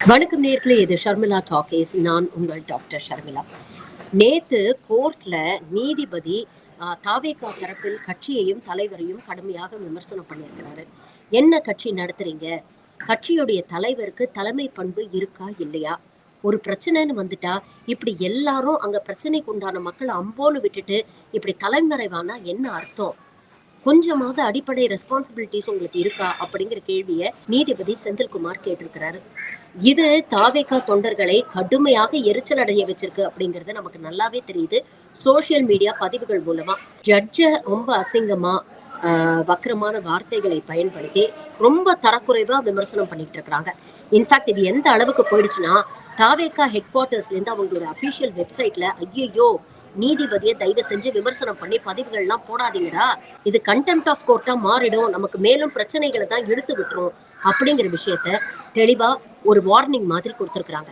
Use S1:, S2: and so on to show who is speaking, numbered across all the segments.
S1: வணக்கம் நேர்களே, இது ஷர்மிளா டாக்கீஸ். நான் உங்கள் டாக்டர் ஷர்மிளா. நேத்து கோர்ட்ல நீதிபதி தாவேகா தரப்பில் கட்சியையும் தலைவரையும் கடுமையாக விமர்சனம் பண்ணியிருக்கிறாரு. என்ன கட்சி நடத்துறீங்க? கட்சியுடைய தலைவருக்கு தலைமை பண்பு இருக்கா இல்லையா? ஒரு பிரச்சனைன்னு வந்துட்டா இப்படி எல்லாரும் அங்க பிரச்சனைக்கு உண்டான மக்களை அம்போன்னு விட்டுட்டு இப்படி தலைமறைவானா என்ன அர்த்தம்? கொஞ்சமாவது அடிப்படை ரெஸ்பான்சிபிலிட்டிஸ் உங்களுக்கு இருக்கா அப்படிங்கிற கேள்வியை நீதிபதி செந்தில்குமார் கேட்டிருக்கிறாரு. இது தாவேகா தொண்டர்களை கடுமையாக எரிச்சல் அடைய வச்சிருக்கு அப்படிங்கறது நமக்கு நல்லாவே தெரியுது. சோசியல் மீடியா பதிவுகள் மூலமா ஜட்ஜ ரொம்ப அசிங்கமா வக்கரமான வார்த்தைகளை பயன்படுத்தி ரொம்ப தரக்குறைவா விமர்சனம் பண்ணிட்டு இருக்கிறாங்க. இன்ஃபேக்ட் இது எந்த அளவுக்கு போயிடுச்சுன்னா, தாவேகா ஹெட் குவார்டர்ஸ்ல இருந்து அவங்களோட அபிஷியல் வெப்சைட்ல ஐயோ நீதிபதியை தயவு செஞ்சு விமர்சனம் பண்ணி பதிவுகள் எல்லாம் போடாதீங்கடா, இது கண்டெம்ட் ஆஃப் கோர்ட்டா மாறிடும், நமக்கு மேலும் பிரச்சனைகளை தான் இழுத்து விட்டுரும் அப்படிங்கிற விஷயத்த தெளிவா ஒரு வார்னிங் மாதிரி கொடுத்திருக்கிறாங்க.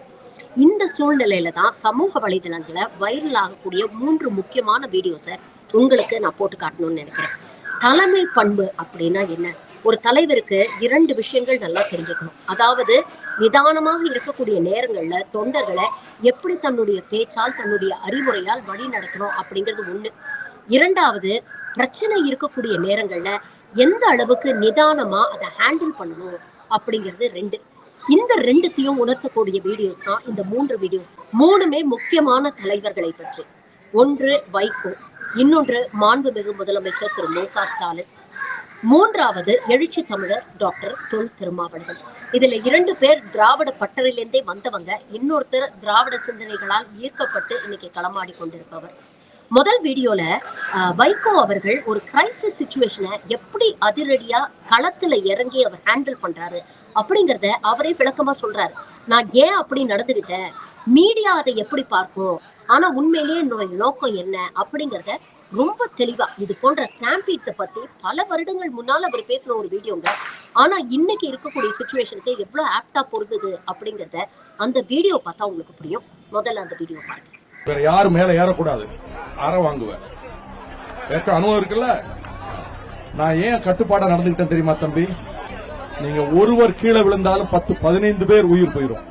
S1: இந்த சூழ்நிலையில தான் சமூக வலைதளங்களை வைரல் ஆகக்கூடிய 3 முக்கியமான வீடியோஸை உங்களுக்கு நான் போட்டு காட்டணும்னு நினைக்கிறேன். தலைமை பண்பு அப்படின்னா என்ன? ஒரு தலைவருக்கு 2 விஷயங்கள் நல்லா தெரிஞ்சுக்கணும். அதாவது நிதானமாக இருக்கக்கூடிய நேரங்கள்ல தொண்டர்களை எப்படி தன்னுடைய பேச்சால் தன்னுடைய அறிவுரையால் வழி நடத்தணும் அப்படிங்கிறது ஒண்ணு. 2வது, பிரச்சனை இருக்கக்கூடிய நேரங்கள்ல எந்த அளவுக்கு நிதானமா அதை ஹேண்டில் பண்ணணும் அப்படிங்கிறது 2. இந்த 2த்தையும் உணர்த்தக்கூடிய வீடியோஸ் தான் இந்த 3 வீடியோஸ். 3மே முக்கியமான தலைவர்களை பற்றி. ஒன்று வைகோ, இன்னொன்று மாண்புமிகு முதலமைச்சர் திரு மு.க. ஸ்டாலின், 3வது எழுச்சி தமிழர் டாக்டர் தொல் திருமாவளவன். இதுல 2 பேர் திராவிட பட்டறையிலிருந்தே வந்தவங்க, இன்னொருத்தர் திராவிட சிந்தனைகளால் ஈர்க்கப்பட்டு இன்னைக்கு களமாடி கொண்டிருப்பவர். முதல் வீடியோல வைகோ அவர்கள் ஒரு கிரைசிஸ் சிச்சுவேஷனை எப்படி அதிரடியா களத்துல இறங்கி அவர் ஹேண்டில் பண்றாரு அப்படிங்கறத அவரே விளக்கமா சொல்றாரு. நான் ஏன் அப்படி நடந்துகிட்டேன், மீடியா அதை எப்படி பார்க்கும், ஆனா உண்மையிலேயே என்னுடைய நோக்கம் என்ன அப்படிங்கறத ரொம்ப தெளிவா, இது போன்ற ஸ்டாம்பீட்ஸை பத்தி பல வருடங்கள் முன்னால அவர் பேசின ஒரு வீடியோங்க. ஆனா இன்னைக்கு இருக்கக்கூடிய சிச்சுவேஷனுக்கு எவ்வளவு ஆப்டா பொருந்தது அப்படிங்கறத அந்த வீடியோ பார்த்தா உங்களுக்கு புரியும். முதல்ல அந்த வீடியோ பாருங்க.
S2: வேற யாரு மேல ஏறக்கூடாது, அற வாங்குவேன் அனுபவம் இருக்குல்ல. நான் ஏன் கட்டுப்பாடா நடந்துகிட்டேன் தெரியுமா தம்பி? நீங்க ஒருவர் கீழே விழுந்தாலும் 10-15 பேர் உயிர் போயிடும்.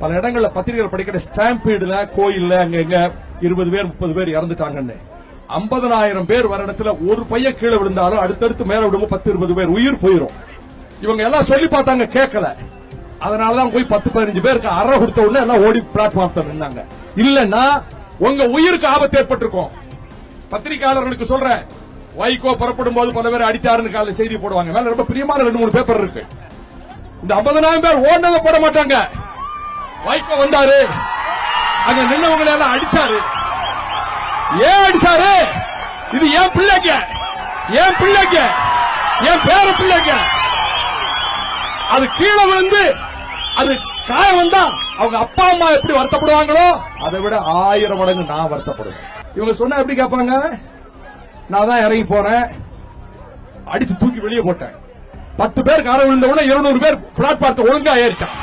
S2: பல இடங்கள்ல பத்திரிகைகள் படிக்கிற ஸ்டாம்பீடுல கோயில்ல அங்க எங்க 20 பேர் 30 பேர் இறந்துட்டாங்கன்னு. 50,000 பேர் வர இடத்துல ஒரு பையன் கீழே விழுந்தாலும் அடுத்தடுத்து மேல விடும்போது 10-20 பேர் உயிர் போயிடும். இவங்க எல்லாம் சொல்லி பார்த்தாங்க, கேட்கல. அதனாலதான் போய் 10-15 பேருக்கு அற கொடுத்த உடனே எல்லாம் ஓடி பிளாட்ஃபார்ம் நின்னாங்க. இல்லன்னா உங்க உயிருக்கு ஆபத்து ஏற்பட்டிருக்கும். பத்திரிகையாளர்களுக்கு சொல்றேன், வைகோ புறப்படும் போது பல பேர் அடித்தாருன்னு காலையில் செய்தி போடுவாங்க. மேல ரொம்ப பிரியமான 2-3 பேப்பர் இருக்கு. இந்த 50,000 பேர் ஓடுனதை போட மாட்டாங்க. வைகோ வந்தாரு, அங்க நின்னவங்களை எல்லாம் அடிச்சாரு. ஏன் அடிச்சாரு? இது ஏன் பிள்ளைங்க, ஏன் பிள்ளைங்க, ஏன் பேர பிள்ளைங்க. அது கீழே விழுந்து அது காயம் வந்தா அவங்க அப்பா அம்மா எப்படி வருத்தப்படுவாங்களோ அதை விட 1000 மடங்கு நான் வருத்தப்படுவேன். இவங்க சொன்னா எப்படி கேட்பாங்க? நான் தான் இறங்கி போறேன், அடிச்சு தூக்கி வெளியே போட்டேன். 10 பேர் காரம் விழுந்த உடனே 200 பேர் பிளாட்பார்த்த ஒழுங்கா ஏறிட்டான்.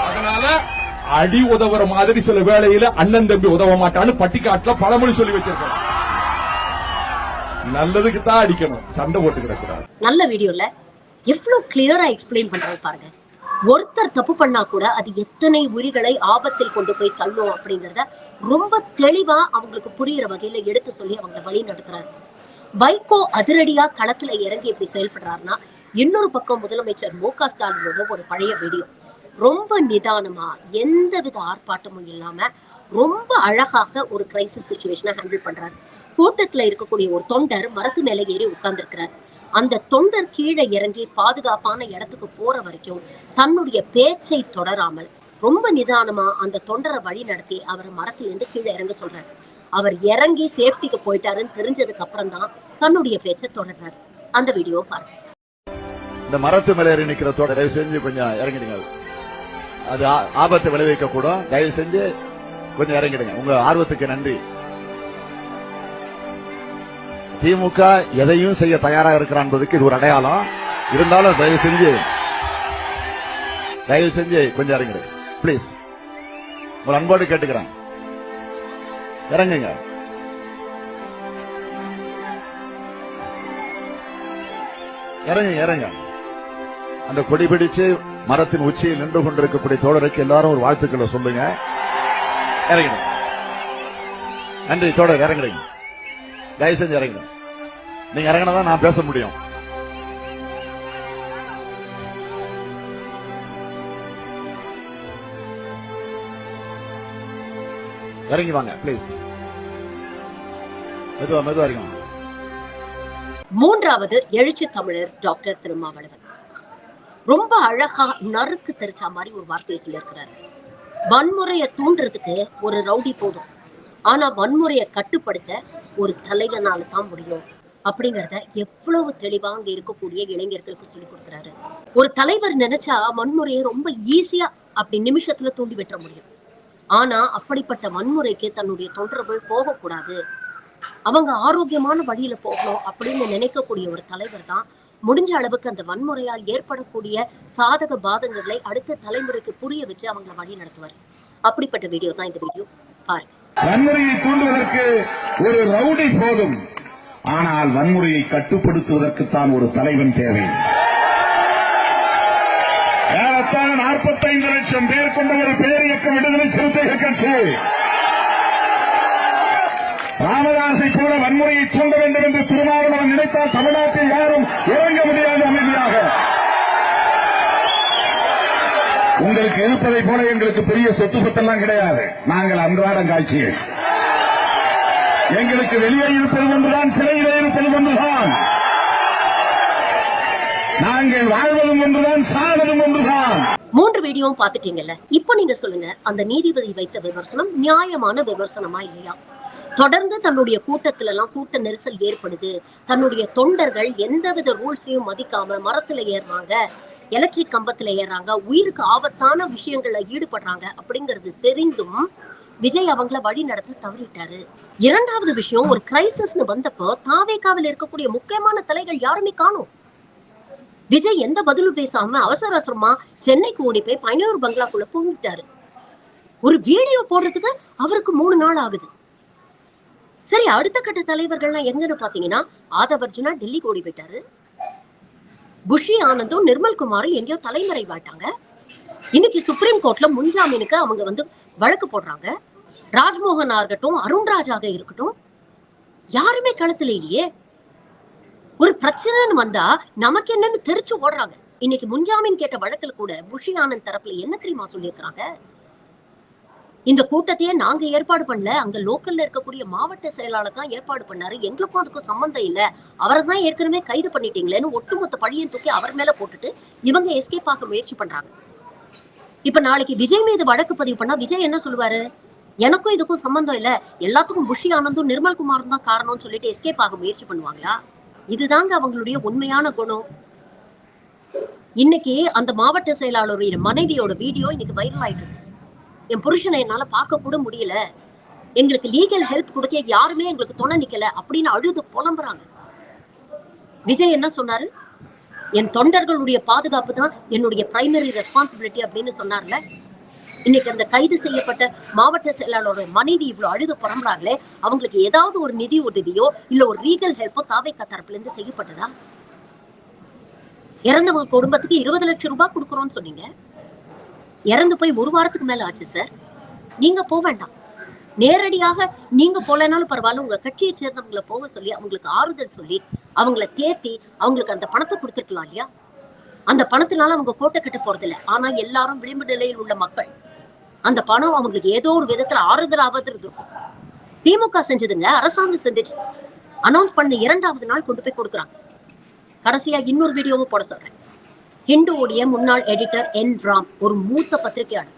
S2: அதனால அடி உதவுற மாதிரி சில வேளையில அண்ணன் தம்பி உதவ மாட்டான்னு பட்டிக்காட்டுல பழமொழி சொல்லி வச்சிருக்கேன். நல்லதுக்கு தான் அடிக்கணும், சண்டை போட்டு கிடக்கூடாது.
S1: நல்ல வீடியோல எவ்வளவு கிளியரா எக்ஸ்பிளைன் பண்றது பாருங்க. ஒருத்தர் தப்பு பண்ணா கூட அது எத்தனை உயிர்களை ஆபத்தில் கொண்டு போய் தள்ளும் அப்படிங்கறத ரொம்ப தெளிவா அவங்களுக்கு புரியுற வகையில எடுத்து சொல்லி அவங்க வழி நடத்துறாரு. வைகோ அதிரடியா களத்துல இறங்கி எப்படி செயல்படுறாருன்னா, இன்னொரு பக்கம் முதலமைச்சர் மு.க. ஸ்டாலினோட ஒரு பழைய வீடியோ ரொம்ப நிதானமா எந்தவித ஆர்ப்பாட்டமும் இல்லாம ரொம்ப அழகாக ஒரு கிரைசிஸ் சிச்சுவேஷனை ஹேண்டில் பண்றாரு. கூட்டத்துல இருக்கக்கூடிய ஒரு தொண்டர் மரத்து மேல ஏறி உட்கார்ந்து இருக்கிறார். அந்த தொண்டர் கீழே இறங்கி பாதுகாப்பான இடத்துக்கு போற வரைக்கும் தன்னுடைய பேச்சை தொடராமல் ரொம்ப நிதானமா அந்த தொண்டரை வழி நடத்தி அவர் மரத்திலிருந்து கீழே இறங்க சொல்றாரு. அவர் இறங்கி சேஃப்டிக்கு போயிட்டாருன்னு தெரிஞ்சதுக்கு அப்புறம் தான் தன்னுடைய பேச்சை தொடர்றாரு. அந்த வீடியோ பாருங்க.
S3: இந்த மரத்து மேல ஏறி நிக்கிற தோட தயவு செஞ்சு கொஞ்சம் இறங்கிடுங்க. அது ஆபத்தை விளைவிக்க கூடும். தயவு செஞ்சு கொஞ்சம் இறங்கிடுங்க. உங்க ஆர்வத்துக்கு நன்றி. திமுக எதையும் செய்ய தயாராக இருக்கிறான் என்பதுக்கு இது ஒரு அடையாளம். இருந்தாலும் தயவு செஞ்சு கொஞ்சம் இறங்கிடு பிளீஸ். ஒரு அன்போடு கேட்டுக்கிறேன், இறங்குங்க. இறங்க அந்த கொடி பிடிச்சு மரத்தின் உச்சியில் நின்று கொண்டிருக்கக்கூடிய தோழருக்கு எல்லாரும் ஒரு வாழ்த்துக்களை சொல்லுங்க. இறங்கிடும். நன்றி தோழர், இறங்கிடுங்க. தயவு செஞ்சு இறங்கிடும். நீங்க இறங்கினதான் நான் பேச முடியும். இறங்கி வாங்க பிளீஸ். மெதுவா மெதுவா இறங்கி வாங்க.
S1: மூன்றாவது எழுச்சி தமிழர் டாக்டர் திருமாவளவன் ரொம்ப அழகா நறுக்கு தெரிச்சா மாதிரி ஒரு வார்த்தையை சொல்லியிருக்கிறாரு. வன்முறையை தூண்டுறதுக்கு ஒரு ரவுடி போதும், ஆனா வன்முறையை கட்டுப்படுத்த ஒரு தலைவனால தான் முடியும் அப்படிங்கறத எவ்வளவு தெளிவா அங்க இருக்கக்கூடிய இளைஞர்களுக்கு சொல்லி கொடுக்குறாரு. ஒரு தலைவர் நினைச்சா வன்முறையை ரொம்ப ஈஸியா அப்படி நிமிஷத்துல தூண்டி விட்டுற முடியும். ஆனா அப்படிப்பட்ட வன்முறைக்கு தன்னுடைய தொண்டர்கள் போகக்கூடாது, அவங்க ஆரோக்கியமான வழியில போகணும் அப்படின்னு நினைக்கக்கூடிய ஒரு தலைவர் தான் முடிஞ்ச அளவுக்கு அந்த வன்முறையால் ஏற்படக்கூடிய சாதக பாதங்களை அடுத்த தலைமுறைக்கு புரிய வச்சு அவங்களை வழி நடத்துவார். அப்படிப்பட்ட வீடியோ தான் இந்த வீடியோ, பாருங்க.
S4: வன்முறையை தூண்டுவதற்கு ஒரு ரவுடி போதும், ஆனால் வன்முறையை கட்டுப்படுத்துவதற்குத்தான் ஒரு தலைவன் தேவை. ஏறத்தாழ 45 லட்சம் பேர் கொண்ட ஒரு பேரியக்க விடுதலை சிறுத்தைகள் கட்சி ராமதாஸை போல வன்முறையை தூண்ட வேண்டும் என்று திருமாவளவன் நினைத்தால் தமிழ்நாட்டில் யாரும் இறங்க முடியாது. அமைதியாக உங்களுக்கு இருப்பதை போல எங்களுக்கு பெரிய சொத்து பத்தெல்லாம் கிடையாது. நாங்கள் அன்றாடம் காட்சிகள். எங்களுக்கு வெளியே இருப்பது ஒன்றுதான், சிறையிலே இருப்பது ஒன்றுதான். நாங்கள் வாழ்வதும் ஒன்றுதான், சாவதும் ஒன்றுதான்.
S1: 3 வீடியோவும் பாத்துட்டீங்கல்ல, இப்ப நீங்க சொல்லுங்க, அந்த நீதிபதி வைத்த விமர்சனம் நியாயமான விமர்சனமா இல்லையா? தொடர்ந்து தன்னுடைய கூட்டத்துல எல்லாம் கூட்ட நெரிசல் ஏற்படுது, தன்னுடைய தொண்டர்கள் எந்தவித ரூல்ஸையும் மதிக்காம மரத்துல ஏறுறாங்க, எலக்ட்ரிக் கம்பத்துல ஏறாங்க, உயிருக்கு ஆபத்தான விஷயங்கள்ல ஈடுபடுறாங்க அப்படிங்கிறது தெரிந்தும் விஜய் அவங்கள வழி நடத்த தவறிட்டாரு. இரண்டாவது விஷயம், ஒரு கிரைசிஸ்னு வந்தப்போ தாவேகாவில் இருக்கக்கூடிய முக்கியமான தலைகள் யாருமே காணோம். விஜய் எந்த பதிலும் பேசாம அவசர அவசரமா சென்னைக்கு ஓடி போய் பையனூர் பங்களாக்குள்ள புகுந்துட்டாரு. ஒரு வீடியோ போடுறதுக்கு அவருக்கு 3 நாள் ஆகுது. சரி, அடுத்த கட்ட தலைவர்கள்லாம் எங்கன்னு பாத்தீங்கன்னா, ஆதவர்ஜுனா டெல்லிக்கு ஓடி போயிட்டாரு, புஷி ஆனந்தும் நிர்மல்குமாரும் எங்கேயோ தலைமறைவாட்டாங்க. இன்னைக்கு சுப்ரீம் கோர்ட்ல முன்ஜாமீனுக்கு அவங்க வழக்கு போடுறாங்க. ராஜ்மோகன் ஆகட்டும், அருண்ராஜாக இருக்கட்டும், யாருமே களத்துல இல்லையே. ஒரு பிரச்சனைன்னு வந்தா நமக்கு என்னன்னு தெரிச்சு ஓடுறாங்க. இன்னைக்கு முன்ஜாமீன் கேட்ட வழக்குல கூட புஷி ஆனந்த் தரப்புல என்ன தெரியுமா சொல்லியிருக்கிறாங்க? இந்த கூட்டத்தையே நாங்க ஏற்பாடு பண்ணல, அங்க லோக்கல்ல இருக்கக்கூடிய மாவட்ட செயலாளர் தான் ஏற்பாடு பண்ணாரு, எங்களுக்கும் அதுக்கும் சம்பந்தம் இல்ல, அவரை தான் ஏற்கனவே கைது பண்ணிட்டீங்களேன்னு ஒட்டுமொத்த பழியும் தூக்கி அவர் மேல போட்டுட்டு இவங்க எஸ்கேப் ஆக முயற்சி பண்றாங்க. இப்ப நாளைக்கு விஜய் மீது வழக்கு பதிவு பண்ணா விஜய் என்ன சொல்லுவாரு? எனக்கும் இதுக்கும் சம்பந்தம் இல்ல, எல்லாத்துக்கும் புஷி ஆனந்தும் நிர்மல்குமாரும் தான் காரணம்னு சொல்லிட்டு எஸ்கேப் ஆக முயற்சி பண்ணுவாங்களா? இதுதாங்க அவங்களுடைய உண்மையான குணம். இன்னைக்கு அந்த மாவட்ட செயலாளருடைய மனைவியோட வீடியோ இன்னைக்கு வைரல் ஆயிட்டு இருக்கு. என் புருஷனை என்னால பார்க்க கூட முடியல, எங்களுக்கு லீகல் ஹெல்ப் கொடுக்க யாருமே எங்களுக்கு துணை நிக்கல அப்படின்னு அழுது புலம்புறாங்க. விஜய் என்ன சொன்னாரு? என் தொண்டர்களுடைய பாதுகாப்பு தான் என்னுடைய பிரைமரி ரெஸ்பான்சிபிலிட்டி அப்படின்னு சொன்னார்ல. இன்னைக்கு அந்த கைது செய்யப்பட்ட மாவட்ட செயலாளரோட மனைவி இவ்வளவு அழுது புலம்புறாங்களே, அவங்களுக்கு ஏதாவது ஒரு நிதி உதவியோ இல்ல ஒரு லீகல் ஹெல்ப்போ தாவேகா தரப்புல இருந்து செய்யப்பட்டதா? இறந்தவங்க குடும்பத்துக்கு 20 லட்சம் ரூபாய் கொடுக்கறோம்னு சொன்னீங்க. இறந்து போய் 1 வாரத்துக்கு மேல ஆச்சு சார். நீங்க போக வேண்டாம், நேரடியாக நீங்க போலனாலும் பரவாயில்ல, உங்க கட்சியை சேர்ந்தவங்களை போக சொல்லி அவங்களுக்கு ஆறுதல் சொல்லி அவங்களை தேத்தி அவங்களுக்கு அந்த பணத்தை கொடுத்துருக்கலாம் இல்லையா? அந்த பணத்தினால அவங்க கோட்டை கட்ட போறது இல்லை. ஆனா எல்லாரும் விளிம்பு நிலையில் உள்ள மக்கள், அந்த பணம் அவங்களுக்கு ஏதோ ஒரு விதத்துல ஆறுதல் ஆவது இருக்கும். திமுக செஞ்சதுங்க, அரசாங்கம் செஞ்சுச்சு. அனௌன்ஸ் பண்ண 2வது நாள் கொண்டு போய் கொடுக்குறாங்க. கடைசியா இன்னொரு வீடியோவும் போட சொல்றேன். ஹிந்துவுடைய முன்னாள் எடிட்டர் என் ராம், ஒரு மூத்த பத்திரிகையாளர்,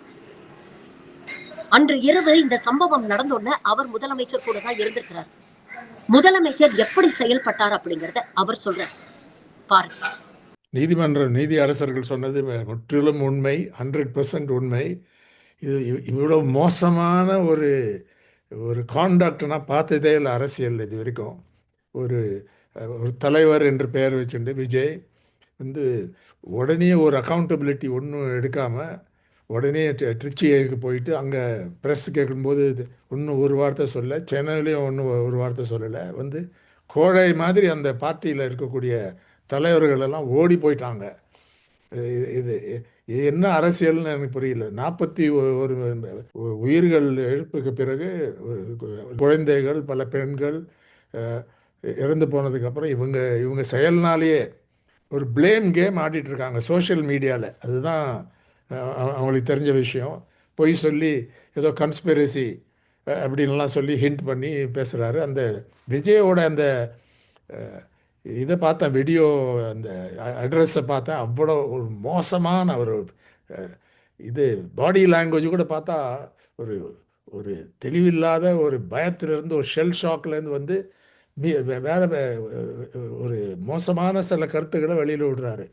S1: அன்று இரவு இந்த சம்பவம் நடந்தோடனே அவர் முதலமைச்சர் கூட தான் இருந்திருக்கிறார். முதலமைச்சர் எப்படி செயல்பட்டார் அப்படிங்கறத அவர் சொல்றார், பாருங்க.
S5: நீதி அரசர்கள் சொன்னது முற்றிலும் உண்மை, 100% உண்மை. இது இவ்வளவு மோசமான ஒரு கான்டாக்ட் நான் பார்த்ததே இல்லை அரசியல் இது வரைக்கும். ஒரு தலைவர் என்று பெயர் வச்சுட்டு விஜய் உடனே ஒரு அக்கௌண்டபிலிட்டி ஒன்றும் எடுக்காமல் உடனே ட்ரிச்சிக்கு போயிட்டு அங்கே ப்ரெஸ் கேட்கும்போது ஒன்றும் ஒரு வார்த்தை சொல்ல, சென்னையிலையும் ஒன்றும் ஒரு வார்த்தை சொல்லலை. கோழை மாதிரி அந்த பார்ட்டியில் இருக்கக்கூடிய தலைவர்கள் எல்லாம் ஓடி போயிட்டாங்க. இது இது என்ன அரசியல்னு எனக்கு புரியல. 41 உயிர்கள் இழப்புக்கு பிறகு குழந்தைகள், பல பெண்கள் இறந்து போனதுக்கப்புறம் இவங்க செயல்னாலேயே ஒரு ப்ளேம் கேம் ஆடிட்டு இருக்காங்க சோஷியல் மீடியாவில். அதுதான் அவங்களுக்கு தெரிஞ்ச விஷயம். பொய் சொல்லி ஏதோ கன்ஸ்பிரசி அப்படின்லாம் சொல்லி ஹிண்ட் பண்ணி பேசுகிறாரு. அந்த விஜயோட அந்த இதை பார்த்தேன், வீடியோ அந்த அட்ரஸை பார்த்தேன். அவ்வளோ ஒரு மோசமான ஒரு இது பாடி லாங்குவேஜ் கூட பார்த்தா ஒரு ஒரு தெளிவில்லாத ஒரு பயத்திலிருந்து, ஒரு ஷெல் ஷாக்லேருந்து வந்து வேற ஒரு மோசமான சில கருத்துக்களை வெளியில் விடுறாரு.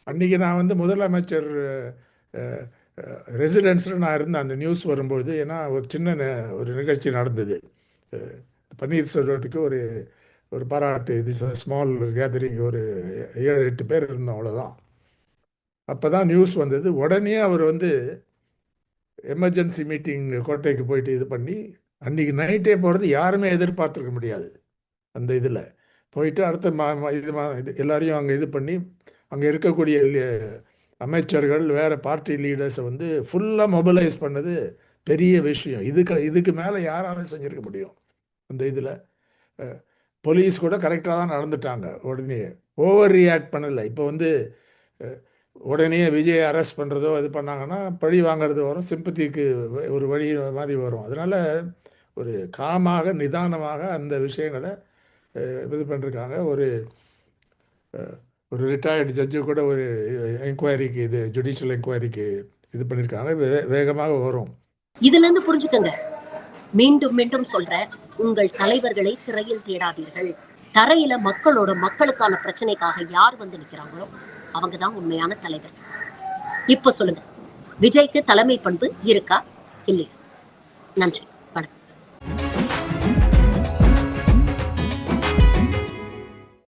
S5: அன்றைக்கி நான் வந்து முதலமைச்சர் ரெசிடென்ஸில் நான் இருந்தேன் அந்த நியூஸ் வரும்போது. ஏன்னா ஒரு சின்ன ஒரு நிகழ்ச்சி நடந்தது. பன்னீர்செல்வத்துக்கு ஒரு பாராட்டு, இது ஸ்மால் கேதரிங், ஒரு 7-8 பேர் இருந்தோம், அவ்வளோதான். அப்போ தான் நியூஸ் வந்தது. உடனே அவர் வந்து எமர்ஜென்சி மீட்டிங் கோட்டைக்கு போயிட்டு இது பண்ணி, அன்றைக்கி நைட்டே போகிறது யாருமே எதிர்பார்த்துருக்க முடியாது. அந்த இதில் போயிட்டு அடுத்த இது எல்லாரையும் அங்கே இது பண்ணி, அங்கே இருக்கக்கூடிய அமைச்சர்கள், வேறு பார்ட்டி லீடர்ஸை வந்து ஃபுல்லாக மொபிலைஸ் பண்ணது பெரிய விஷயம். இதுக்கு மேலே யாராலும் செஞ்சுருக்க முடியும். அந்த இதில் போலீஸ் கூட கரெக்டாக தான் நடந்துட்டாங்க. உடனே ஓவர் ரியாக்ட் பண்ணலை. இப்போ வந்து உடனே விஜய் அரெஸ்ட் பண்ணுறதோ இது பண்ணாங்கன்னா பழி வாங்கிறது வரும், சிம்பத்திக்கு ஒரு வழி மாதிரி வரும். அதனால் ஒரு காமாக நிதானமாக அந்த விஷயங்களை இது பண்ணிருக்காங்க. ஒரு ரிட்டையர்டு ஜட்ஜு கூட ஒரு என்கொயரிக்கு, இது ஜுடிஷியல் என்கொயரிக்கு இது பண்ணியிருக்காங்க. வேகமாக வரும்.
S1: இதுலேருந்து புரிஞ்சுக்கங்க, மீண்டும் மீண்டும் சொல்றேன், உங்கள் தலைவர்களை திரையில் தேடாதீர்கள். தரையில மக்களுக்கான பிரச்சனைக்காக யார் வந்து நிற்கிறாங்களோ அவங்க தான் உண்மையான தலைவர். இப்ப சொல்லுங்க, விஜய்க்கு தலைமை பண்பு இருக்கா இல்லையா? நன்றி, வணக்கம்.